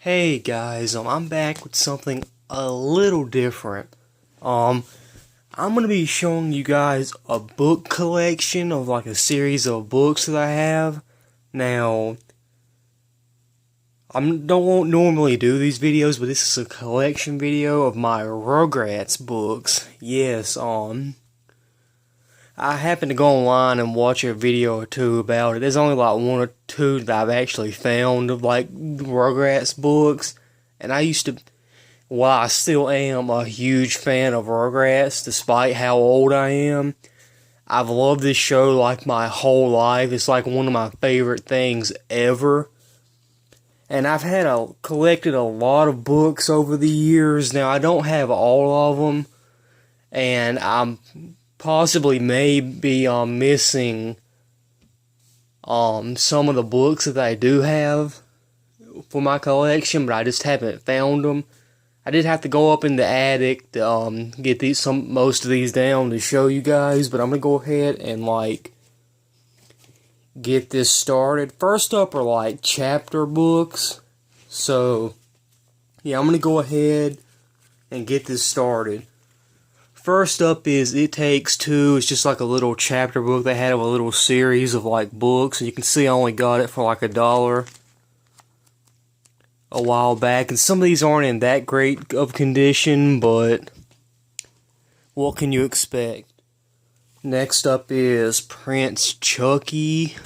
Hey guys, I'm back with something a little different. I'm gonna be showing you guys a book collection of like a series of books that I have. Now, don't normally do these videos, but this is a collection video of my Rugrats books. Yes, I happened to go online and watch a video or two about it. There's only like one or two that I've actually found of like Rugrats books. And I still am a huge fan of Rugrats, despite how old I am. I've loved this show like my whole life. It's like one of my favorite things ever. And I've collected a lot of books over the years. Now, I don't have all of them. And I'm possibly may be missing some of the books that I do have for my collection, but I just haven't found them. I did have to go up in the attic to get most of these down to show you guys, but I'm gonna go ahead and get this started. First up are like chapter books, so yeah, I'm gonna go ahead and get this started. First up is It Takes Two. It's just like a little chapter book. They had a little series of like books, and you can see I only got it for like $1 a while back. And some of these aren't in that great of condition, but what can you expect? Next up is Prince Chucky.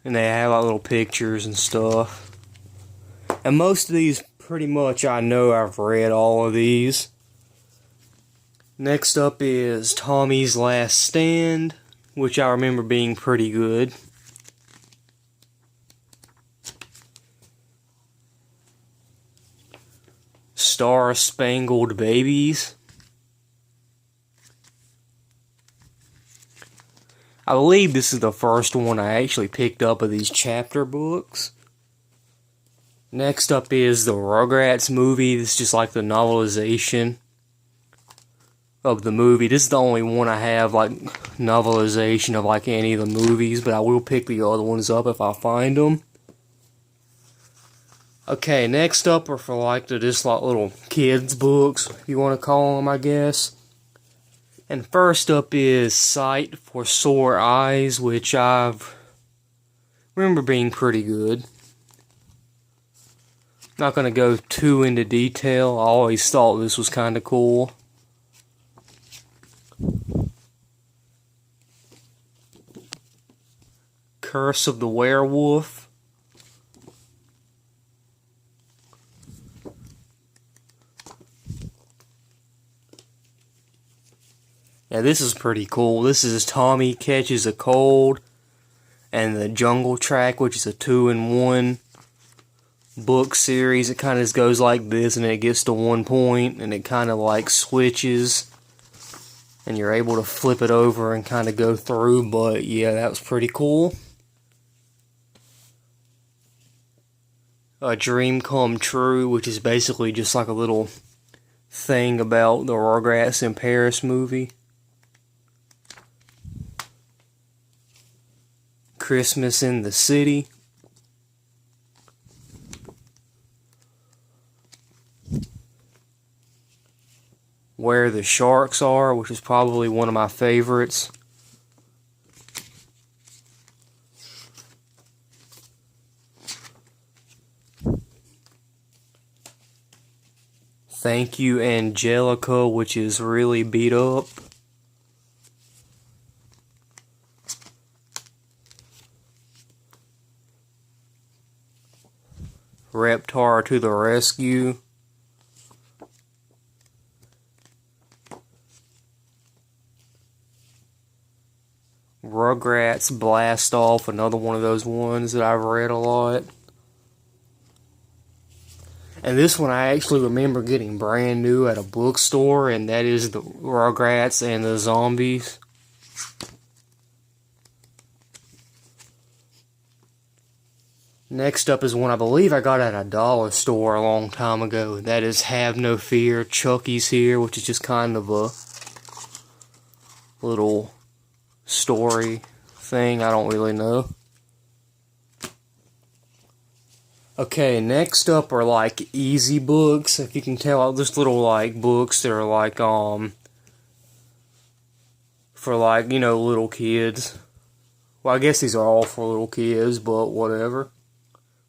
And they have like little pictures and stuff. And most of these pretty much I know I've read all of these. Next up is Tommy's Last Stand, which I remember being pretty good. Star Spangled Babies. I believe this is the first one I actually picked up of these chapter books. Next up is the Rugrats Movie. This is just like the novelization of the movie. This is the only one I have like novelization of like any of the movies, but I will pick the other ones up if I find them. Okay, next up are for like just like little kids books, if you want to call them, I guess. And first up is Sight for Sore Eyes, which I've remember being pretty good. Not going to go too into detail. I always thought this was kind of cool. Curse of the Werewolf. Yeah, this is pretty cool. This is Tommy Catches a Cold and the Jungle Track, which is a 2-in-1 book series. It kind of just goes like this, and it gets to one point, and it kind of like switches, and you're able to flip it over and kind of go through. But yeah, that was pretty cool. A Dream Come True, which is basically just like a little thing about the Rugrats in Paris movie. Christmas in the City. Where the Sharks Are, which is probably one of my favorites. Thank You, Angelica, which is really beat up. Reptar to the Rescue. Rugrats Blast Off, another one of those ones that I've read a lot. And this one I actually remember getting brand new at a bookstore, and that is the Rugrats and the Zombies. Next up is one I believe I got at a dollar store a long time ago. That is Have No Fear, Chucky's Here, which is just kind of a little story thing. I don't really know. Okay, next up are like easy books. If you can tell, just little like books that are like for like, you know, little kids. Well, I guess these are all for little kids, but whatever.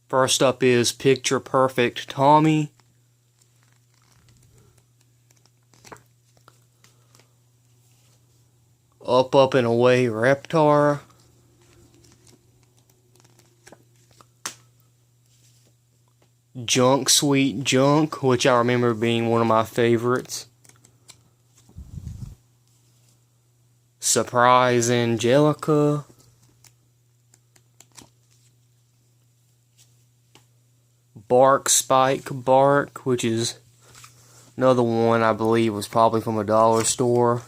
First up is Picture Perfect Tommy. Up and Away Reptar. Junk Sweet Junk, which I remember being one of my favorites. Surprise Angelica. Bark Spike Bark, which is another one I believe was probably from a dollar store.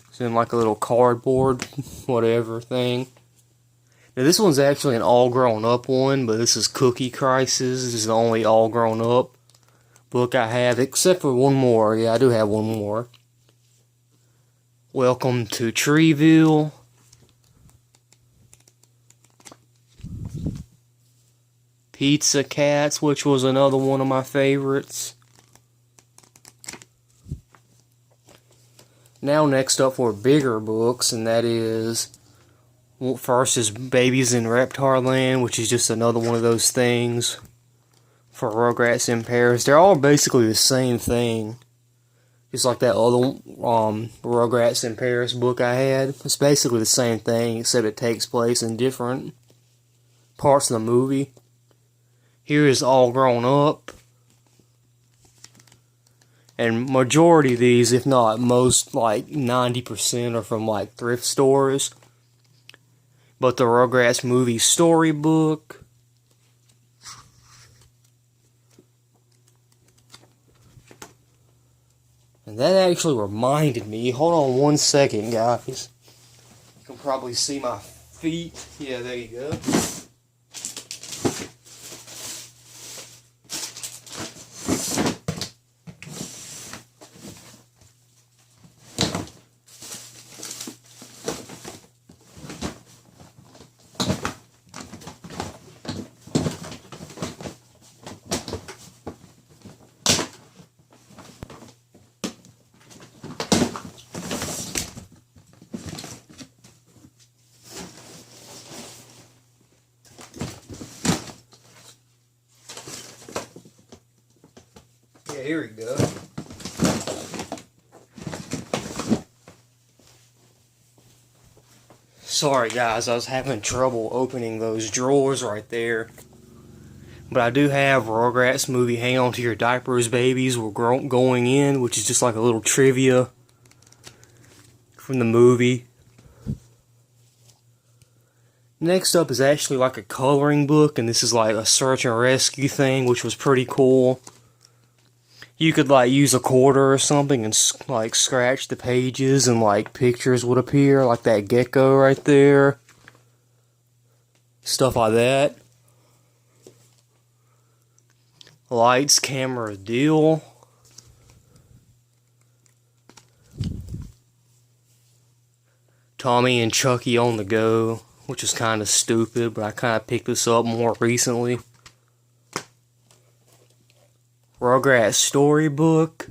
It's in like a little cardboard, whatever thing. Now this one's actually an all grown up one, but this is Cookie Crisis. This is the only all grown up book I have, except for one more. Yeah, I do have one more. Welcome to Treeville. Pizza Cats, which was another one of my favorites. Now next up for bigger books, and that is, well, first is Babies in Reptar Land, which is just another one of those things for Rugrats in Paris. They're all basically the same thing. Just like that other Rugrats in Paris book I had. It's basically the same thing, except it takes place in different parts of the movie. Here is All Grown Up. And majority of these, if not most, like 90% are from like thrift stores. But the Rugrats Movie storybook. And that actually reminded me, hold on one second guys. You can probably see my feet. Yeah, there you go. Yeah, here we go. Sorry guys, I was having trouble opening those drawers right there. But I do have Rugrats Movie Hang On To Your Diapers Babies We're Going In, which is just like a little trivia from the movie. Next up is actually like a coloring book, and this is like a search and rescue thing, which was pretty cool. You could like use a quarter or something and like scratch the pages and like pictures would appear, like that gecko right there. Stuff like that. Lights, camera, deal. Tommy and Chucky on the Go, which is kind of stupid, but I kind of picked this up more recently. Rugrats Storybook,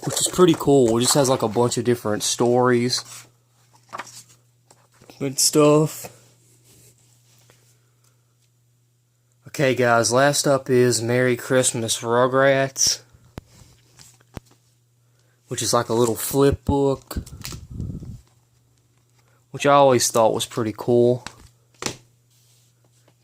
which is pretty cool. It just has like a bunch of different stories. Good stuff. Okay guys, last up is Merry Christmas Rugrats, which is like a little flip book, which I always thought was pretty cool.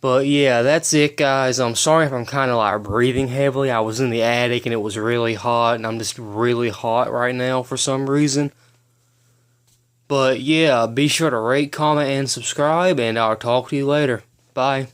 But yeah, that's it guys. I'm sorry if I'm kind of like breathing heavily. I was in the attic and it was really hot, and I'm just really hot right now for some reason. But yeah, be sure to rate, comment, and subscribe, and I'll talk to you later. Bye.